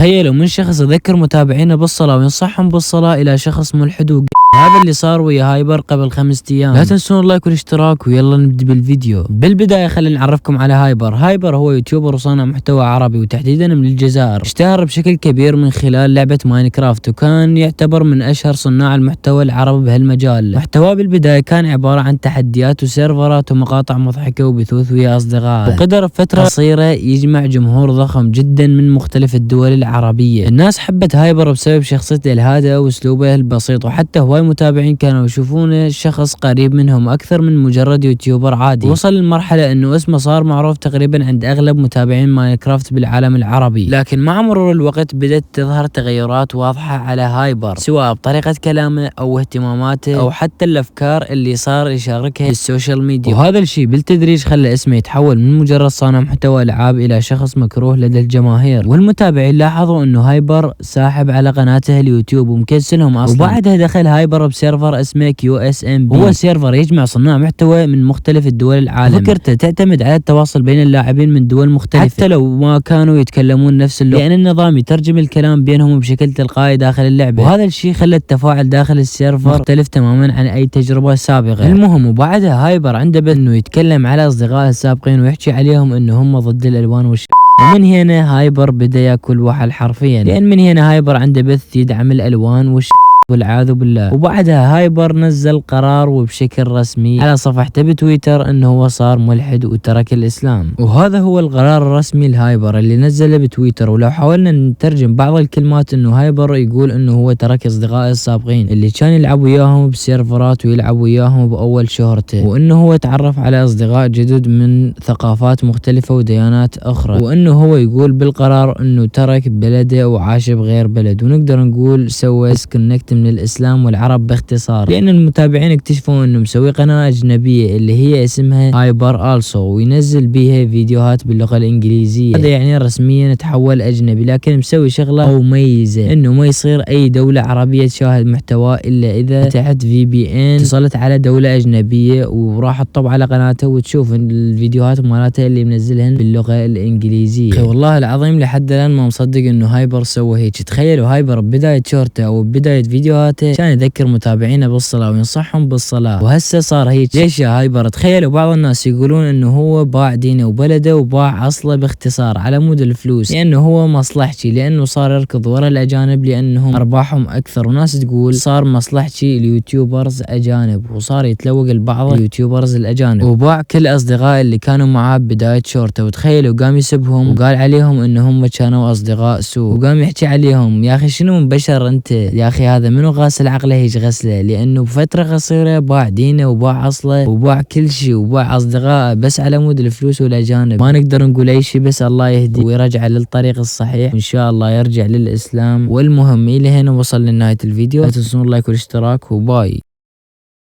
تخيلوا من شخص يذكر متابعينه بالصلاة وينصحهم بالصلاة إلى شخص ملحد هذا اللي صار ويا هايبر قبل 5 أيام. لا تنسون اللايك والاشتراك ويلا نبدأ بالفيديو. بالبداية خلينا نعرفكم على هايبر. هايبر هو يوتيوبر وصانع محتوى عربي وتحديدا من الجزائر. اشتهر بشكل كبير من خلال لعبة ماينكرافت وكان يعتبر من أشهر صناع المحتوى العربي بهالمجال. محتواه بالبداية كان عبارة عن تحديات وسيرفرات ومقاطع مضحكة وبثوث ويا أصدقائه، وقدر بفترة قصيرة يجمع جمهور ضخم جدا من مختلف الدول العربية. الناس حبت هايبر بسبب شخصيته الهادئة واسلوبه البسيط، وحتى هواي متابعين كانوا يشوفونه شخص قريب منهم اكثر من مجرد يوتيوبر عادي. وصل لمرحلة انه اسمه صار معروف تقريبا عند اغلب متابعين ماينكرافت بالعالم العربي. لكن مع مرور الوقت بدأت تظهر تغيرات واضحة على هايبر، سواء بطريقة كلامه او اهتماماته او حتى الافكار اللي صار يشاركها بالسوشيال ميديا. وهذا الشيء بالتدريج خلى اسمه يتحول من مجرد صانع محتوى العاب الى شخص مكروه لدى الجماهير. والمتابعين لاحظوا انه هايبر ساحب على قناته اليوتيوب ومكسلهم اصلا. وبعدها دخل هايبر بسيرفر اسمه QSMB، هو سيرفر يجمع صناع محتوى من مختلف الدول العالم. فكرته تعتمد على التواصل بين اللاعبين من دول مختلفة حتى لو ما كانوا يتكلمون نفس اللغة، لان النظام يترجم الكلام بينهم بشكل تلقائي داخل اللعبة. وهذا الشيء خلى التفاعل داخل السيرفر مختلف تماما عن اي تجربة سابقة. المهم وبعدها هايبر عنده بث انه يتكلم على اصدقائه السابقين ويحكي عليهم انه هم ضد الالوان ومن هنا هايبر بدا ياكل وحل حرفيا، لان من هنا هايبر عنده بث يدعم الالوان والعياذ بالله. وبعدها هايبر نزل قرار وبشكل رسمي على صفحته بتويتر انه هو صار ملحد وترك الاسلام. وهذا هو القرار الرسمي لهايبر اللي نزله بتويتر. ولو حاولنا نترجم بعض الكلمات انه هايبر يقول انه هو ترك اصدقائه السابقين اللي كان يلعب وياهم بسيرفرات ويلعب وياهم باول شهرته، وانه هو تعرف على اصدقاء جدد من ثقافات مختلفة وديانات اخرى، وانه هو يقول بالقرار انه ترك بلده وعاش بغير بلد، ونقدر نقول سوى ديسكونكت من الاسلام والعرب باختصار، لان المتابعين اكتشفوا انه مسوي قناة اجنبية اللي هي اسمها هايبر آلسو وينزل بيها فيديوهات باللغة الانجليزية. هذا يعني رسميا تحول اجنبي، لكن مسوي شغلة مميزة انه ما يصير اي دولة عربية تشاهد محتواه الا اذا فتحت VPN اتصلت على دولة اجنبية وراح تطب على قناته وتشوف الفيديوهات مالته اللي منزلهن باللغة الانجليزية. والله العظيم لحد الان ما مصدق انه هايبر سوى هيك. تخيلوا هايبر بداية شهرته او بداية فيديوهاته كان يذكر متابعينه بالصلاة وينصحهم بالصلاة، وهسه صار هيك. ليش يا هايبر؟ تخيلوا بعض الناس يقولون انه هو باع دينه وبلده وباع اصله باختصار على مود الفلوس، لانه هو مصلحتي، لانه صار يركض ورا الاجانب لانهم ارباحهم اكثر. وناس تقول صار مصلحتي اليوتيوبرز اجانب، وصار يتلوق لبعض اليوتيوبرز الاجانب، وباع كل اصدقائه اللي كانوا معاه بداية شورته. وتخيلوا قام يسبهم وقال عليهم انهم كانوا اصدقاء سوء، وقام يحكي عليهم يا اخي شنو من بشر انت يا اخي، هذا منو غاسل عقله هيج غسله، لانه بفترة قصيرة باع دينه وباع اصله وباع كل شيء وباع اصدقائه بس على مود الفلوس والاجانب. ما نقدر نقول اي شيء، بس الله يهدي ويرجع للطريق الصحيح وان شاء الله يرجع للاسلام. والمهم الى هنا وصل لنهاية الفيديو. لا تنسون اللايك والاشتراك وباي.